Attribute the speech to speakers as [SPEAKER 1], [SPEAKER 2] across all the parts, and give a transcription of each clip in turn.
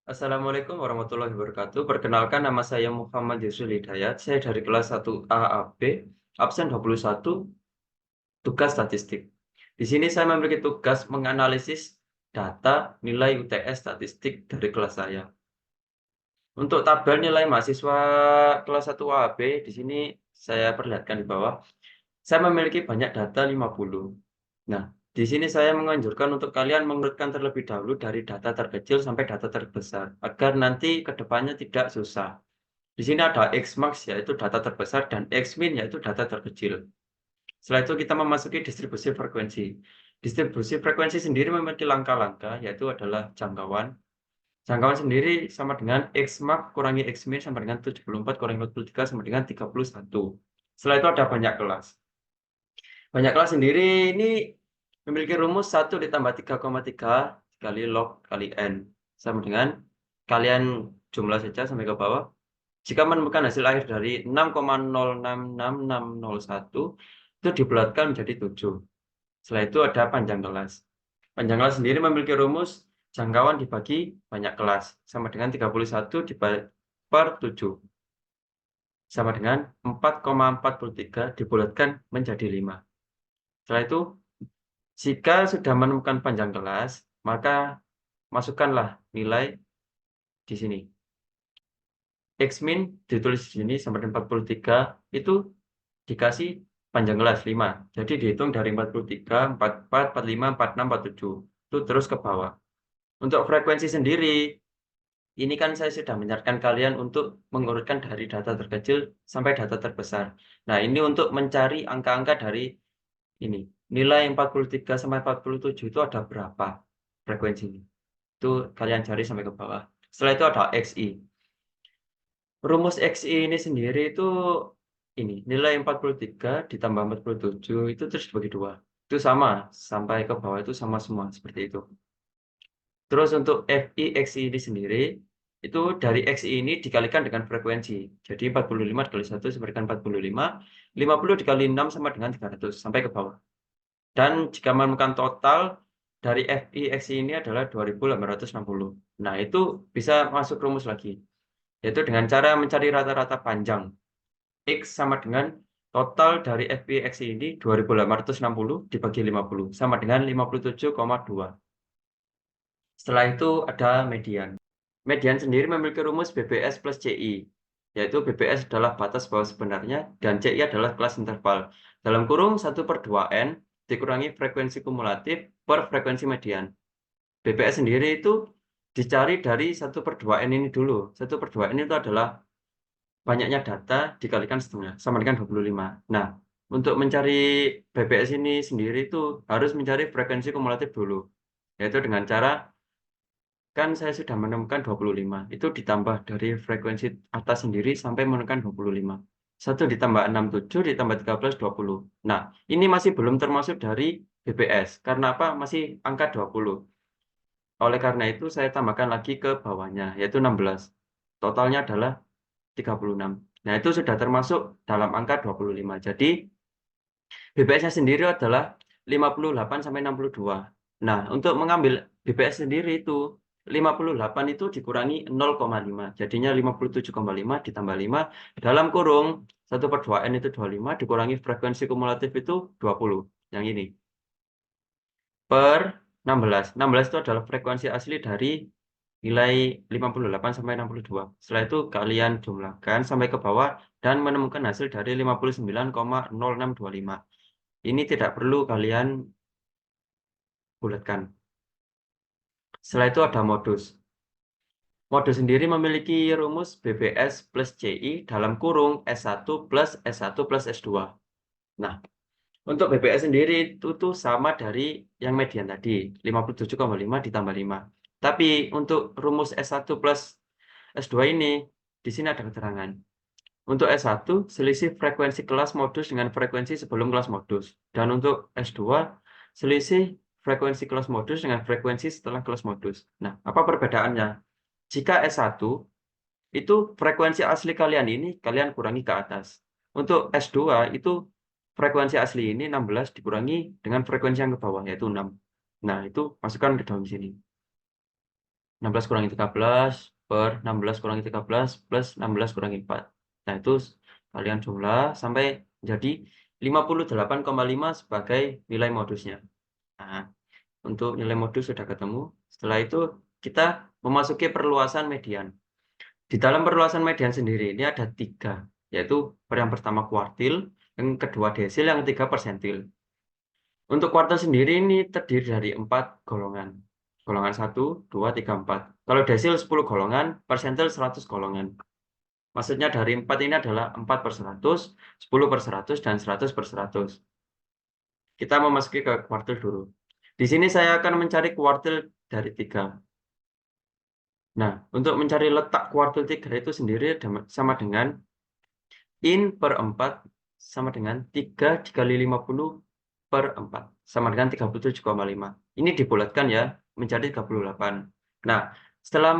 [SPEAKER 1] Assalamualaikum warahmatullahi wabarakatuh. Perkenalkan nama saya Muhammad Yusuf Hidayat. Saya dari kelas 1A AB, absen 21, tugas statistik. Di sini saya memiliki tugas menganalisis data nilai UTS statistik dari kelas saya. Untuk tabel nilai mahasiswa kelas 1A AB, di sini saya perlihatkan di bawah. Saya memiliki banyak data 50. Nah, di sini saya menganjurkan untuk kalian mengurutkan terlebih dahulu dari data terkecil sampai data terbesar, agar nanti ke depannya tidak susah. Di sini ada Xmax yaitu data terbesar dan Xmin yaitu data terkecil. Setelah itu kita memasuki distribusi frekuensi. Distribusi frekuensi sendiri memiliki langkah-langkah yaitu adalah jangkauan. Jangkauan sendiri sama dengan Xmax kurangi Xmin sama dengan 74 kurangi 43 sama dengan 31. Setelah itu ada banyak kelas. Banyak kelas sendiri ini memiliki rumus 1 ditambah 3,3 dikali log kali N. Sama dengan kalian jumlah saja sampai ke bawah. Jika menemukan hasil akhir dari 6,066601, itu dibulatkan menjadi 7. Setelah itu ada panjang kelas. Panjang kelas sendiri memiliki rumus jangkauan dibagi banyak kelas. Sama dengan 31 per 7. Sama dengan 4,43 dibulatkan menjadi 5. Setelah itu, jika sudah menemukan panjang kelas, maka masukkanlah nilai di sini. Xmin ditulis di sini sama dengan 43, itu dikasih panjang kelas 5. Jadi dihitung dari 43, 44, 45, 46, 47. Itu terus ke bawah. Untuk frekuensi sendiri, ini kan saya sudah menyarankan kalian untuk mengurutkan dari data terkecil sampai data terbesar. Nah, ini untuk mencari angka-angka dari ini. Nilai 43 sampai 47 itu ada berapa frekuensinya. Itu kalian cari sampai ke bawah. Setelah itu ada XI. Rumus XI ini sendiri itu ini, nilai 43 ditambah 47 itu terus dibagi 2. Itu sama, sampai ke bawah itu sama semua, seperti itu. Terus untuk FI XI ini sendiri, itu dari XI ini dikalikan dengan frekuensi. Jadi 45 dikali 1 sama dengan 45, 50 dikali 6 sama dengan 300, sampai ke bawah. Dan jika menemukan total dari FI XI ini adalah 2860. Nah, itu bisa masuk rumus lagi, yaitu dengan cara mencari rata-rata panjang. X sama dengan total dari FPX ini 2860 dibagi 50 sama dengan 57,2. Setelah itu ada median. Median sendiri memiliki rumus BBS plus CI, yaitu BBS adalah batas bawah sebenarnya dan CI adalah kelas interval. Dalam kurung 1/2N dikurangi frekuensi kumulatif per frekuensi median. BBS sendiri itu dicari dari 1/2N ini dulu. 1/2N itu adalah banyaknya data dikalikan setengah, sama dengan 25. Nah, untuk mencari BBS ini sendiri itu harus mencari frekuensi kumulatif dulu. Yaitu dengan cara, kan saya sudah menemukan 25. Itu ditambah dari frekuensi atas sendiri sampai menemukan 25. 1 ditambah 6, 7, ditambah 13, 20. Nah, ini masih belum termasuk dari BBS. Karena apa? Masih angka 20. Oleh karena itu, saya tambahkan lagi ke bawahnya, yaitu 16. Totalnya adalah 36. Nah, itu sudah termasuk dalam angka 25. Jadi, BPS-nya sendiri adalah 58 sampai 62. Nah, untuk mengambil BPS sendiri itu 58 itu dikurangi 0,5. Jadinya 57,5 ditambah 5 dalam kurung 1/2N itu 25 dikurangi frekuensi kumulatif itu 20. Yang ini. Per 16. 16 itu adalah frekuensi asli dari nilai 58 sampai 62. Setelah itu kalian jumlahkan sampai ke bawah dan menemukan hasil dari 59,0625. Ini tidak perlu kalian bulatkan. Setelah itu ada modus. Modus sendiri memiliki rumus BBS plus CI dalam kurung S1 plus S1 plus S2. Nah, untuk BBS sendiri itu tuh sama dari yang median tadi, 57,5 ditambah 5. Tapi untuk rumus S1 plus S2 ini, di sini ada keterangan. Untuk S1, selisih frekuensi kelas modus dengan frekuensi sebelum kelas modus. Dan untuk S2, selisih frekuensi kelas modus dengan frekuensi setelah kelas modus. Nah, apa perbedaannya? Jika S1, itu frekuensi asli kalian ini, kalian kurangi ke atas. Untuk S2, itu frekuensi asli ini 16 dikurangi dengan frekuensi yang ke bawah, yaitu 6. Nah, itu masukkan ke dalam sini. 16 kurangi 13 per 16 kurangi 13 plus 16 kurangi 4. Nah, itu kalian jumlah sampai jadi 58,5 sebagai nilai modusnya. Nah, untuk nilai modus sudah ketemu. Setelah itu kita memasuki perluasan median. Di dalam perluasan median sendiri ini ada 3, yaitu yang pertama kuartil, yang kedua desil, yang ketiga persentil. Untuk kuartil sendiri ini terdiri dari 4 golongan. Golongan 1, 2, 3, 4. Kalau desil 10 golongan, persentil 100 golongan. Maksudnya dari 4 ini adalah 4 per 100, 10 per 100, dan 100 per 100. Kita memasuki ke kuartil dulu. Di sini saya akan mencari kuartil dari 3. Nah, untuk mencari letak kuartil 3 itu sendiri sama dengan in per 4 sama dengan 3 dikali 50 per 4 sama dengan 37,5. Ini dibulatkan ya, menjadi 38. Nah, setelah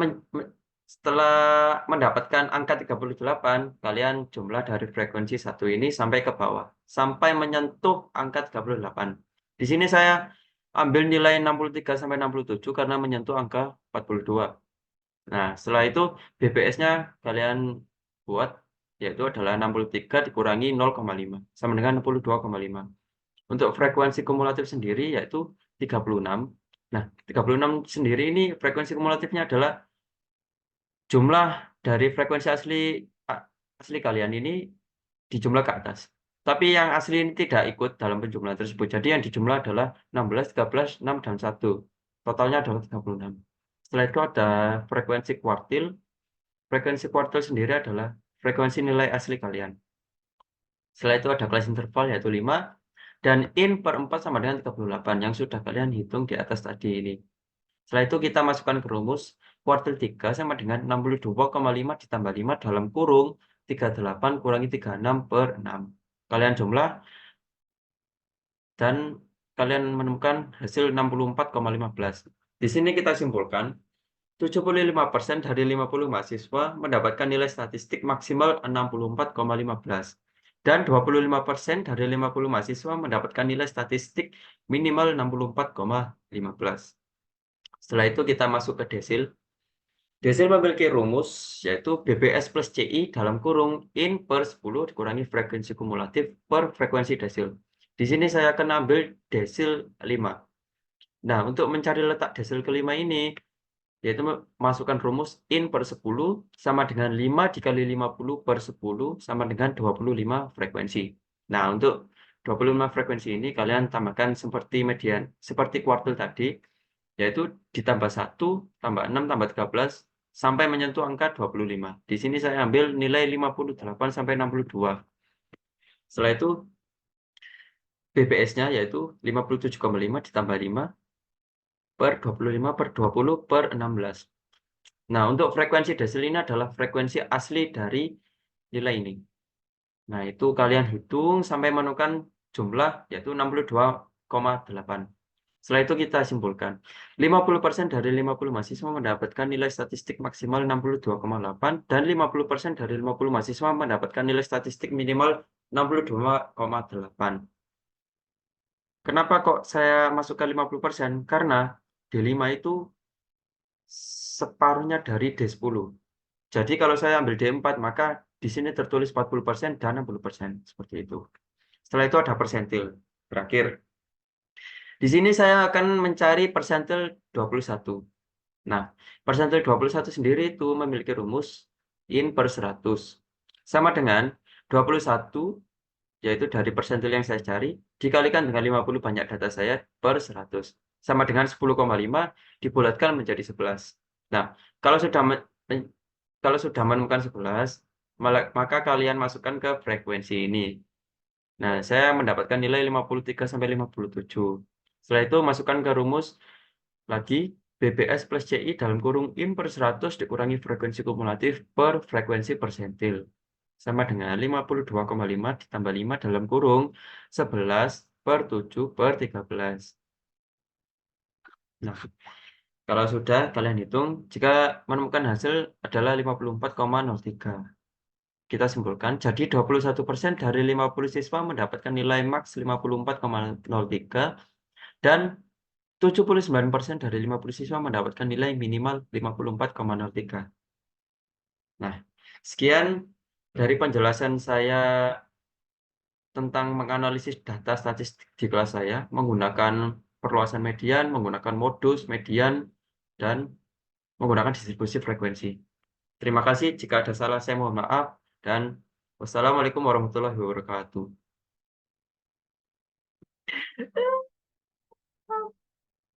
[SPEAKER 1] mendapatkan angka 38, kalian jumlah dari frekuensi 1 ini sampai ke bawah, sampai menyentuh angka 38. Di sini saya ambil nilai 63 sampai 67 karena menyentuh angka 42. Nah, setelah itu BPS-nya kalian buat, yaitu adalah 63 dikurangi 0,5, sama dengan 62,5. Untuk frekuensi kumulatif sendiri yaitu 36. Nah, 36 sendiri ini frekuensi kumulatifnya adalah jumlah dari frekuensi asli kalian ini dijumlah ke atas. Tapi yang asli ini tidak ikut dalam penjumlahan tersebut. Jadi yang dijumlah adalah 16, 13, 6, dan 1. Totalnya adalah 36. Setelah itu ada frekuensi kuartil. Frekuensi kuartil sendiri adalah frekuensi nilai asli kalian. Setelah itu ada kelas interval yaitu 5. Dan in per 4 sama dengan 38 yang sudah kalian hitung di atas tadi ini. Setelah itu kita masukkan ke rumus. Kuartil 3 sama dengan 62,5 ditambah 5 dalam kurung 38 kurangi 36 per 6. Kalian jumlah dan kalian menemukan hasil 64,15. Di sini kita simpulkan 75% dari 50 mahasiswa mendapatkan nilai statistik maksimal 64,15. Dan 25% dari 50 mahasiswa mendapatkan nilai statistik minimal 64,15. Setelah itu kita masuk ke desil. Desil memiliki rumus yaitu BPS plus CI dalam kurung in per 10 dikurangi frekuensi kumulatif per frekuensi desil. Di sini saya akan ambil desil 5. Nah, untuk mencari letak desil kelima ini, yaitu masukkan rumus in per 10 sama dengan 5 dikali 50 per 10 sama dengan 25 frekuensi. Nah, untuk 25 frekuensi ini kalian tambahkan seperti median, seperti kuartil tadi, yaitu ditambah 1, tambah 6, tambah 13, sampai menyentuh angka 25. Di sini saya ambil nilai 58 sampai 62. Setelah itu, BPS-nya yaitu 57,5 ditambah 5 per 25 per 20 per 16. Nah, untuk frekuensi desil ini adalah frekuensi asli dari nilai ini. Nah, itu kalian hitung sampai menemukan jumlah yaitu 62,8. Setelah itu kita simpulkan. 50% dari 50 mahasiswa mendapatkan nilai statistik maksimal 62,8 dan 50% dari 50 mahasiswa mendapatkan nilai statistik minimal 62,8. Kenapa kok saya masukkan 50%? Karena D5 itu separuhnya dari D10. Jadi kalau saya ambil D4, maka di sini tertulis 40% dan 60%. Seperti itu. Setelah itu ada persentil. Terakhir. Di sini saya akan mencari persentil 21. Nah, persentil 21 sendiri itu memiliki rumus in per 100. Sama dengan 21, yaitu dari persentil yang saya cari, dikalikan dengan 50 banyak data saya per 100. Sama dengan 10,5 dibulatkan menjadi 11. Nah, kalau sudah menemukan 11, maka kalian masukkan ke frekuensi ini. Nah, saya mendapatkan nilai 53 sampai 57. Setelah itu masukkan ke rumus lagi BPS plus CI dalam kurung in per 100 dikurangi frekuensi kumulatif per frekuensi persentil. Sama dengan 52,5 ditambah 5 dalam kurung 11 per 7 per 13. Nah, kalau sudah kalian hitung, jika menemukan hasil adalah 54,03. Kita simpulkan, jadi 21% dari 50 siswa mendapatkan nilai maks 54,03 dan 79% dari 50 siswa mendapatkan nilai minimal 54,03. Nah, sekian dari penjelasan saya tentang menganalisis data statistik di kelas saya menggunakan perluasan median, menggunakan modus, median, dan menggunakan distribusi frekuensi. Terima kasih. Jika ada salah, saya mohon maaf. Dan wassalamualaikum warahmatullahi wabarakatuh.